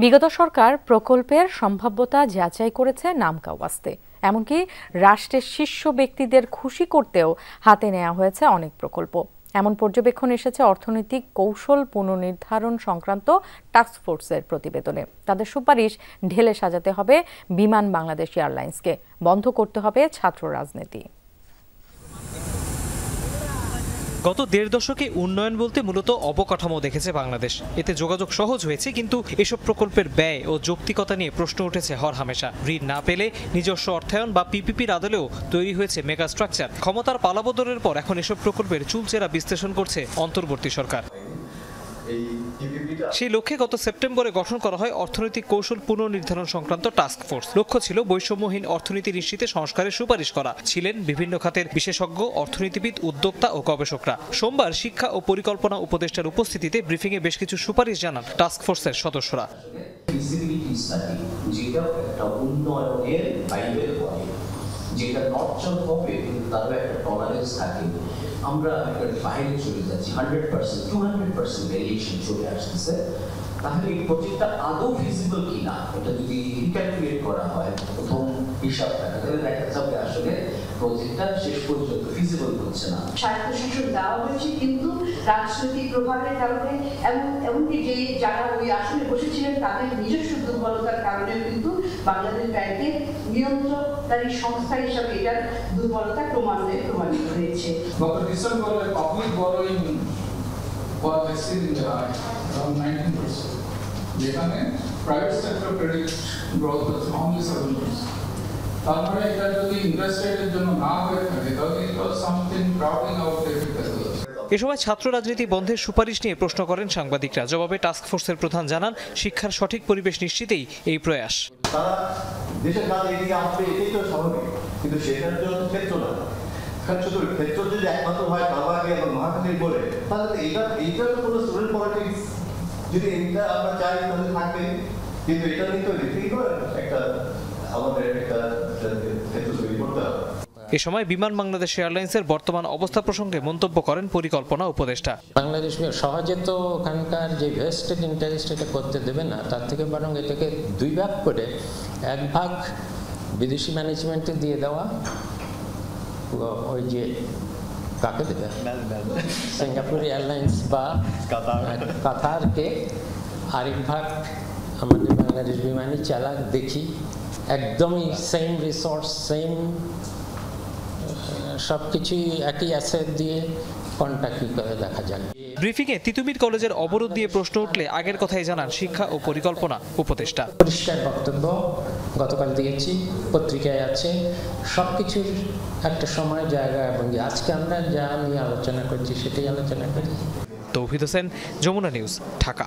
বিগত সরকার প্রকল্পের সম্ভাব্যতা যাচাই করেছে নামকাওয়াস্তে, এমনকি রাষ্ট্রের শীর্ষ ব্যক্তিদের খুশি করতেও হাতে নেওয়া হয়েছে অনেক প্রকল্প। এমন পর্যবেক্ষণ এসেছে অর্থনৈতিক কৌশল পুনর্নির্ধারণ সংক্রান্ত টাস্কফোর্সের প্রতিবেদনে। তাদের সুপারিশ ঢেলে সাজাতে হবে বিমান বাংলাদেশ এয়ারলাইন্সকে, বন্ধ করতে হবে ছাত্র রাজনীতি। গত দেড় দশকে উন্নয়ন বলতে মূলত অবকাঠামো দেখেছে বাংলাদেশ। এতে যোগাযোগ সহজ হয়েছে, কিন্তু এসব প্রকল্পের ব্যয় ও যৌক্তিকতা নিয়ে প্রশ্ন উঠেছে হরহামেশা। ঋণ না পেলে নিজস্ব অর্থায়ন বা পিপিপির আদলেও তৈরি হয়েছে মেগা স্ট্রাকচার। ক্ষমতার পালাবদলের পর এখন এসব প্রকল্পের চুলচেরা বিশ্লেষণ করছে অন্তর্বর্তী সরকার। সেই লক্ষ্যে গত সেপ্টেম্বরে গঠন করা হয় অর্থনৈতিক কৌশল পুনর্নির্ধারণ সংক্রান্ত টাস্ক ফোর্স। লক্ষ্য ছিল বৈষম্যহীন অর্থনীতি নিশ্চিতে সংস্কারের সুপারিশ করা। ছিলেন বিভিন্ন খাতের বিশেষজ্ঞ, অর্থনীতিবিদ, উদ্যোক্তা ও গবেষকরা। সোমবার শিক্ষা ও পরিকল্পনা উপদেষ্টার উপস্থিতিতে ব্রিফিংয়ে বেশ কিছু সুপারিশ জানান টাস্ক ফোর্সের সদস্যরা। যেটা নর্চল হবে কিন্তু তারও একটা টলারেন্স থাকে। আমরা বাইরে চলে যাচ্ছি 100%, 200% ভেরিয়েশন চলে আসতেছে। তাহলে এই প্রজেক্টটা আদৌ ফিজিবল কিনা এটা যদি রিক্যালকুলেট করা হয় প্রথম হিসাবটাকে, তাহলে দেখা যাবে আসলে প্রজেক্টটা শেষ পর্যন্ত ফিজিবল হচ্ছে না। স্বায়ত্তশাসন দেওয়া হয়েছে, কিন্তু রাজনৈতিক প্রভাবের কারণে এমনকি যে যারা ওই আসনে বসেছিলেন তাদের নিজস্ব দুর্বলতার কারণেও কিন্তু বাংলাদেশ ব্যাংকের নিয়ন্ত্রণকারী সংস্থা হিসাবে এটার দুর্বলতা প্রমাণিত হয়েছে। গত ডিসেম্বরে public borrowing was exceedingly high, around 19%, যেখানে প্রাইভেট সেক্টর ক্রেডিট গ্রোথ হচ্ছে only 7%। তার মানে এটা যদি ইন্টারেস্ট রেটের জন্য না হয়ে থাকে তাহলে it was something crowding out difficult. এ সময় ছাত্র রাজনীতি বন্ধের সুপারিশ নিয়ে প্রশ্ন করেন সাংবাদিকরা। জবাবে টাস্ক ফোর্সের প্রধান জানান, শিক্ষার সঠিক পরিবেশ নিশ্চিতেই এই প্রয়াস। তারা দেশের কাজে এগিয়ে আসবে, এটাই তো স্বাভাবিক, কিন্তু সেটার জন্য ক্ষেত্র না। ক্ষেত্র যদি একমাত্র হয় কালবাগে এবং মহাখালীর বলে, তাহলে এইটা তো কোনো স্টুডেন্ট পলিটিক্স যদি এইটা আমরা চাই তাহলে থাকবে, কিন্তু এটা নিয়ে তো রিথিং করে একটা আমাদের একটা ক্ষেত্র তৈরি করতে হবে। এ সময় বিমান বাংলাদেশ এয়ারলাইন্সের বর্তমান অবস্থা প্রসঙ্গে মন্তব্য করেন পরিকল্পনা উপদেষ্টা। বাংলাদেশ সহজে তো ওখানকার যে ভেস্টেড ইন্টারেস্ট এটা করতে দেবে না, তার থেকে বরং এটাকে দুই ভাগ করে এক ভাগ বিদেশি ম্যানেজমেন্টে দিয়ে দেওয়া, ওই যে কাকে দেবে, সিঙ্গাপুর এয়ারলাইন্স বা কাতারকে, আরেক ভাগ আমাদের বাংলাদেশ বিমানই চালাক দেখি, একদমই সেম রিসোর্স, সেম সবকিছুই একই অ্যাসেট দিয়ে কোনটা কি করে দেখা যায়। ব্রিফিংয়ে তিতুমির কলেজের অবরোধ দিয়ে প্রশ্ন উঠলে আগের কথাই জানান শিক্ষা ও পরিকল্পনা উপদেষ্টা। পরিষ্কার বক্তব্য গতকাল দিয়েছি, পত্রিকায় আছে, সবকিছুর একটা সময়, জায়গা এবং আজকে আমরা যা নিয়ে আলোচনা করছি সেটাই আলোচনা করি। তৌহিদ হোসেন, যমুনা নিউজ, ঢাকা।